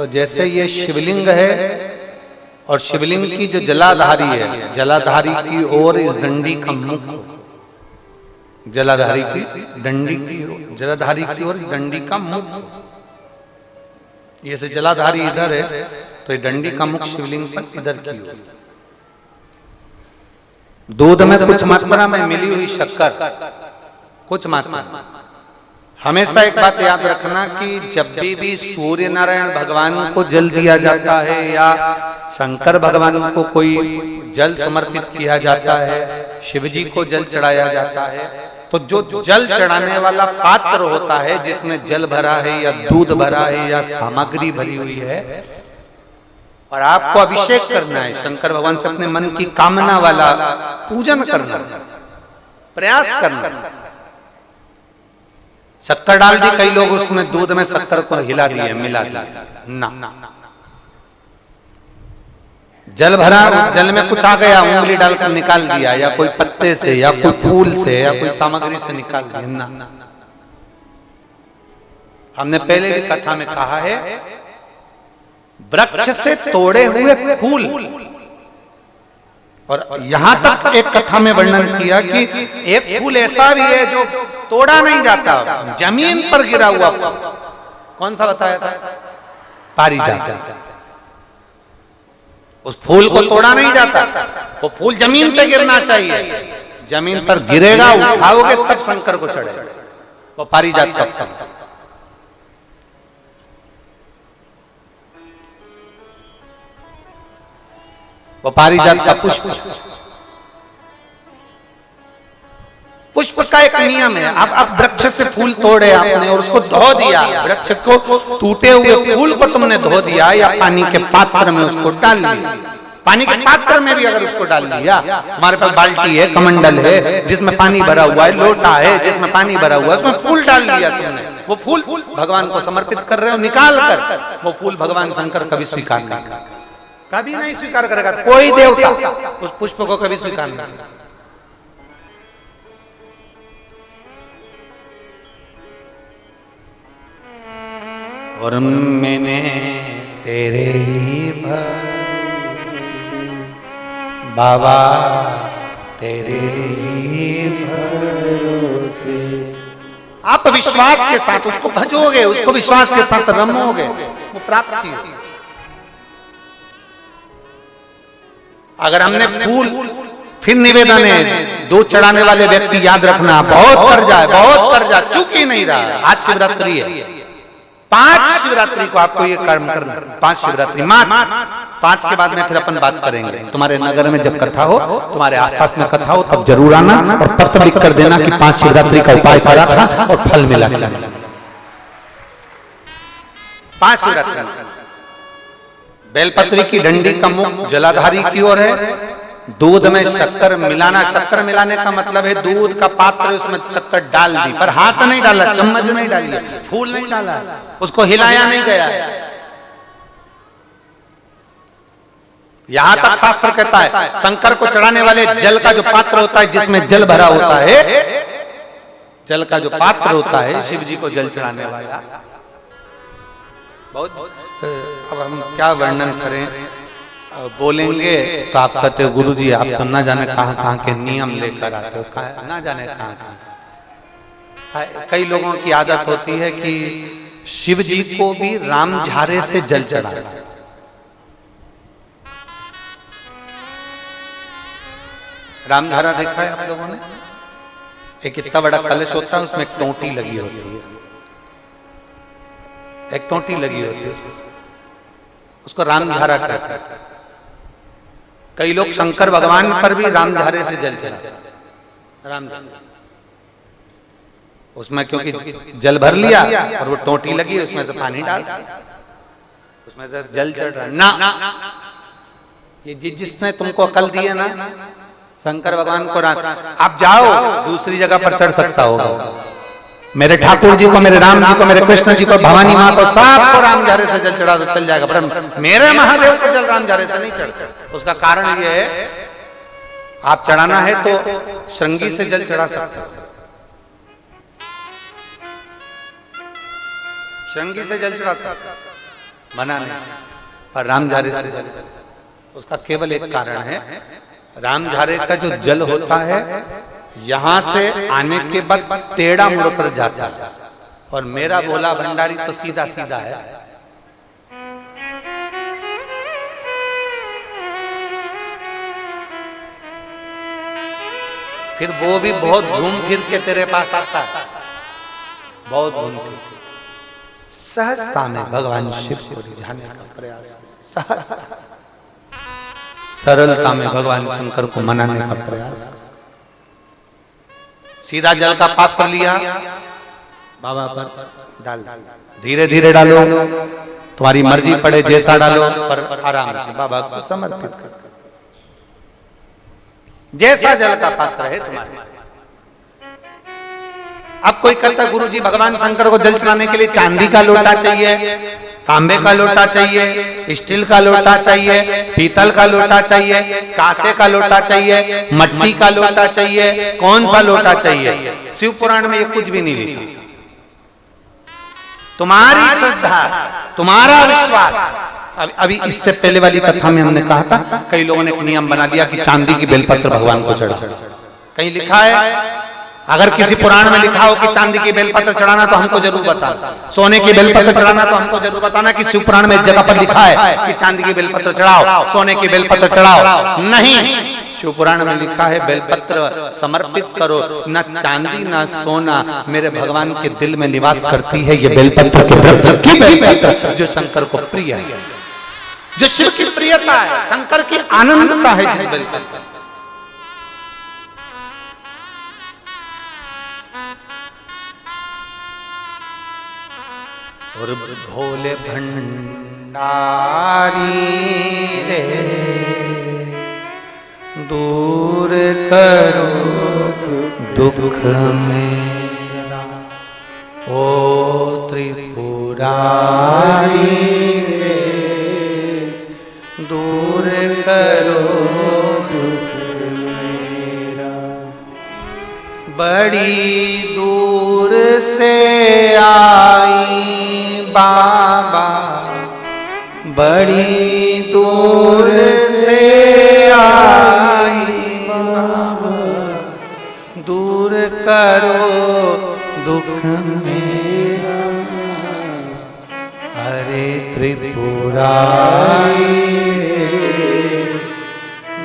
तो जैसे ये शिवलिंग है और शिवलिंग की जो जलाधारी है, जलाधारी की ओर इस डंडी का मुख हो, जलाधारी की डंडी की जलाधारी की ओर इस डंडी का मुख हो। ये से जलाधारी इधर है तो ये डंडी का मुख शिवलिंग पर इधर की ओर। दूध में कुछ मात्रा में मिली हुई शक्कर, कुछ मात्रा। हमेशा एक बात याद रखना कि जब भी सूर्य नारायण भगवान को जल दिया जाता है या शंकर भगवान को कोई जल समर्पित किया जाता है, शिव जी को जल चढ़ाया जाता है, तो जो जल चढ़ाने वाला पात्र होता है जिसमें जल भरा है या दूध भरा है या सामग्री भरी हुई है, और आपको अभिषेक करना है शंकर भगवान से, अपने मन की कामना वाला पूजन करना, प्रयास करना। शक्कर डाल दी, कई लोग उसमें दूध में शक्कर को हिला दिए, मिला दिया ना। जल भरा, उस जल में कुछ आ गया, उंगली डालकर निकाल दिया, या कोई पत्ते से या कोई फूल से या कोई सामग्री से निकाल दिया ना। हमने पहले भी कथा में कहा है, वृक्ष से तोड़े हुए फूल, और यहां तक एक कथा में वर्णन किया कि एक फूल ऐसा भी है जो तोड़ा नहीं जाता, जमीन पर गिरा हुआ फूल। कौन सा बताया था? पारिजात। उस फूल को तोड़ा नहीं जाता, वो फूल जमीन पे गिरना चाहिए, जमीन पर गिरेगा, उठाओगे तब शंकर को चढ़ेगा। वो पारिजात का फूल। वो पारिजात का पुष्प। पुष्प का एक नियम है, अब वृक्ष से फूल तोड़े आपने और उसको धो दिया, वृक्ष को टूटे हुए फूल को तुमने धो दिया या पानी के पात्र में उसको डाल दिया। पानी के पात्र में भी अगर उसको डाल दिया, तुम्हारे पास बाल्टी है, कमंडल है जिसमें पानी भरा हुआ है, लोटा है जिसमें पानी भरा हुआ है, उसमें फूल डाल दिया तुमने, वो फूल भगवान को समर्पित कर रहे हो, निकाल कर वो फूल भगवान शंकर कभी स्वीकार नहीं, कभी नहीं स्वीकार करेगा। कोई देवता उस पुष्प को कभी स्वीकार नहीं। और मैंने तेरे ही बाबा तेरे ही भरोसे, आप विश्वास के साथ उसको भजोगे, उसको विश्वास के साथ रमोगे, वो प्राप्ति होगी। अगर हमने फूल, फिर निवेदन है, दूध चढ़ाने वाले व्यक्ति याद रखना, बहुत कर्जा चूक ही नहीं रहा। आज शिवरात्रि है, 5 शिवरात्रि को आपको ये कर्म करना, 5 शिवरात्रि, 5 के बाद में फिर अपन बात करेंगे। तुम्हारे नगर में जब कथा हो, तुम्हारे आसपास में कथा हो, तब जरूर आना और पत्र लिख कर देना कि 5 शिवरात्रि का उपाय करा था और फल मिला। 5 शिवरात्रि। बेलपत्री की डंडी का मुख जलाधारी की ओर है, दूध में शक्कर मिलाना। शक्कर मिलाने का मतलब है दूध का पात्र, उसमें शक्कर डाल दी, पर हाथ नहीं डाला, चम्मच नहीं डाली, फूल नहीं डाला, उसको हिलाया नहीं गया। यहां तक शास्त्र कहता है शंकर को चढ़ाने वाले जल का जो पात्र होता है, जिसमें जल भरा होता है, जल का जो पात्र होता है, शिव जी को जल चढ़ाने वाला। बहुत अब हम क्या वर्णन करें, बोलेंगे तो आप कहते हो गुरु जी आप तो ना जाने कहां के नियम लेकर आते हो, ना जाने कहां। कई लोगों की आदत होती है कि शिव जी को भी राम झारे से जल चढ़ाना। राम झारा देखा है आप लोगों ने? एक इतना बड़ा कलश होता है, उसमें एक टोंटी लगी होती है, एक टोंटी लगी होती है, उसको रामझारा कहते हैं। कई लोग शंकर भगवान पर भी रामझारे से जल चढ़ाते हैं, रामझारे उसमें, क्योंकि जल भर लिया और वो टोंटी लगी, उसमें से पानी डाल, उसमें से जल चढ़ रहा ना। ये जिसने तुमको अकल दी है ना, शंकर भगवान को आप जाओ दूसरी जगह पर चढ़ सकता होगा, मेरे ठाकुर जी को, मेरे राम जी को, मेरे कृष्ण जी को, भवानी माँ को, सबको रामझारे से जल चढ़ा तो चल जाएगा, पर मेरे महादेव को जल रामझारे से नहीं चढ़ता। उसका कारण ये है, आप चढ़ाना है तो श्रृंगी से जल चढ़ा सकते हो, श्रृंगी से जल चढ़ा सकते हो। मना नहीं, पर रामझारे से जल, उसका केवल एक कारण है, रामझारे का जो जल होता है यहां से आने के बाद टेढ़ा मुड़कर जाता है, और मेरा भोला भंडारी तो सीधा सीधा है। फिर वो भी बहुत घूम फिर के तेरे पास आता है, बहुत घूम फिर, सहजता में भगवान शिव को रिझाने का प्रयास, सहजता, सरलता में भगवान शंकर को मनाने का प्रयास। सीधा जल का पात्र लिया, बाबा पर डाल, धीरे धीरे डालो, तुम्हारी मर्जी पड़े जैसा डालो, पर आराम से बाबा को समर्पित कर, जैसा जल का पात्र है तुम्हारे। अब कोई कहता गुरुजी भगवान शंकर को जल चढ़ाने के लिए चांदी का लोटा चाहिए, तांबे का लोटा चाहिए, स्टील का लोटा चाहिए, पीतल का लोटा चाहिए, कांसे का लोटा चाहिए, मट्टी का लोटा चाहिए, कौन सा लोटा चाहिए? शिव पुराण में ये कुछ भी नहीं लिखा। तुम्हारी श्रद्धा, तुम्हारा विश्वास। अभी इससे पहले वाली कथा में हमने कहा था, कई लोगों ने एक नियम बना लिया कि चांदी की बेलपत्र भगवान को चढ़ा। कहीं लिखा है? अगर किसी पुराण में लिखा हो कि चांदी की बेलपत्र चढ़ाना तो हमको जरूर बताना, सोने की बेलपत्र चढ़ाना तो हमको जरूर बताना कि शिव पुराण में एक जगह पर लिखा है कि चांदी की बेलपत्र चढ़ाओ, सोने की बेलपत्र चढ़ाओ। नहीं, शिव पुराण में लिखा है बेलपत्र समर्पित करो, न चांदी न सोना, मेरे भगवान के दिल में निवास करती है ये बेलपत्र के वृक्ष की बेलपत्र, जो शंकर को प्रिय है, जो शिव की प्रियता है, शंकर की आनंदता है जिस बेलपत्र। और भोले भंडारी रे दूर करो दुख मेरा, ओ त्रिपुरारी रे दूर करो दुख मेरा। बड़ी दूर से आई बाबा, बड़ी दूर से आई बाबा, दूर करो दुख मेरा, हरे त्रिपुरारी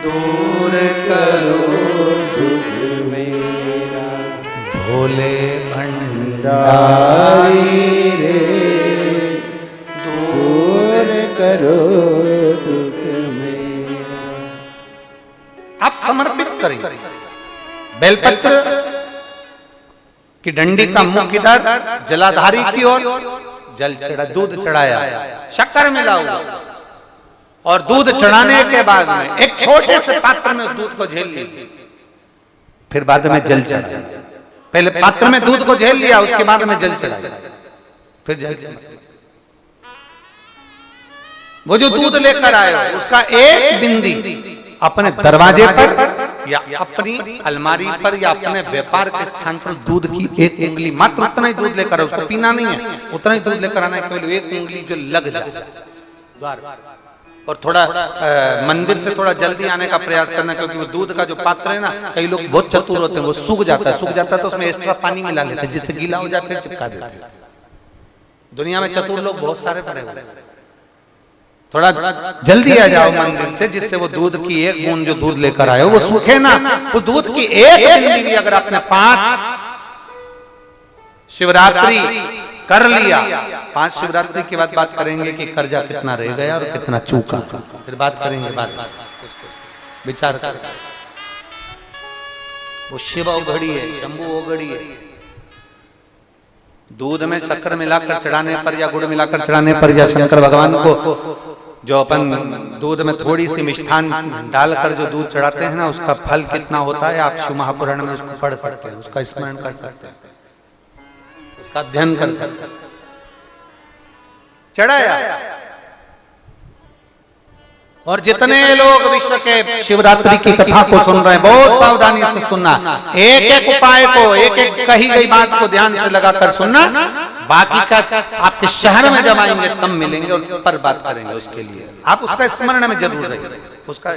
दूर करो दुख मेरा। भोले भंडारी करो दुख मेरा। आप समर्पित करें बेलपत्र की डंडी का मुख किधर, जलाधारी की ओर, जल चढ़ा, दूध चढ़ाया, शक्कर मिला हुआ, और दूध चढ़ाने के बाद में एक छोटे से पात्र में उस दूध को झेल लिया, फिर बाद में जल चढ़ाया। पहले पात्र में दूध को झेल लिया, उसके बाद में जल चढ़ाया, फिर जल चढ़ाया। वो जो दूध लेकर आए उसका एक बिंदी अपने दरवाजे पर या अपनी अलमारी पर या अपने व्यापार के स्थान पर दूध की एक उंगली, मात्र उतना ही दूध लेकर, उसको पीना नहीं है, उतना ही दूध लेकर आना है, केवल एक उंगली जो लग जाए द्वार, और थोड़ा मंदिर से थोड़ा जल्दी आने का प्रयास करना, क्योंकि वो दूध का जो पात्र है ना, कई लोग बहुत चतुर होते हैं, वो सूख जाता है तो उसमें एक्स्ट्रा पानी मिला लेते हैं, जिससे गीला हो जाए फिर चिपका देते हैं। दुनिया में चतुर लोग बहुत सारे पड़े हुए हैं। थोड़ा जल्दी आ जाओ मंदिर से, जिससे वो दूध की एक बूंद जो दूध लेकर आए वो सूखे ना, उस दूध की एक बूंद भी अगर आपने 5 शिवरात्रि कर लिया, 5 शिवरात्रि के बाद बात करेंगे कि कर्जा कितना रह गया और कितना चूका, फिर बात करेंगे, बात विचार कर। वो शिव औघड़ी है, शंभु औघड़ी है। दूध में शक्कर मिलाकर चढ़ाने पर या गुड़ मिलाकर चढ़ाने पर या शंकर भगवान को जो अपन दूध में थोड़ी सी मिष्ठान डालकर जो दूध चढ़ाते हैं ना, उसका फल कितना होता है आप शिव महापुराण में उसको पढ़ सकते हैं, उसका स्मरण कर सकते हैं, उसका अध्ययन कर सकते हैं। चढ़ाया, और जितने लोग विश्व के शिवरात्रि की कथा को सुन रहे हैं, बहुत सावधानी से सुनना, एक एक उपाय को, एक एक कही गई बात को ध्यान से लगाकर सुनना। बाकी का आपके शहर में जब आएंगे तब मिलेंगे और पर बात करेंगे। उसके लिए आप उसका स्मरण में जरूर रहिए। उसका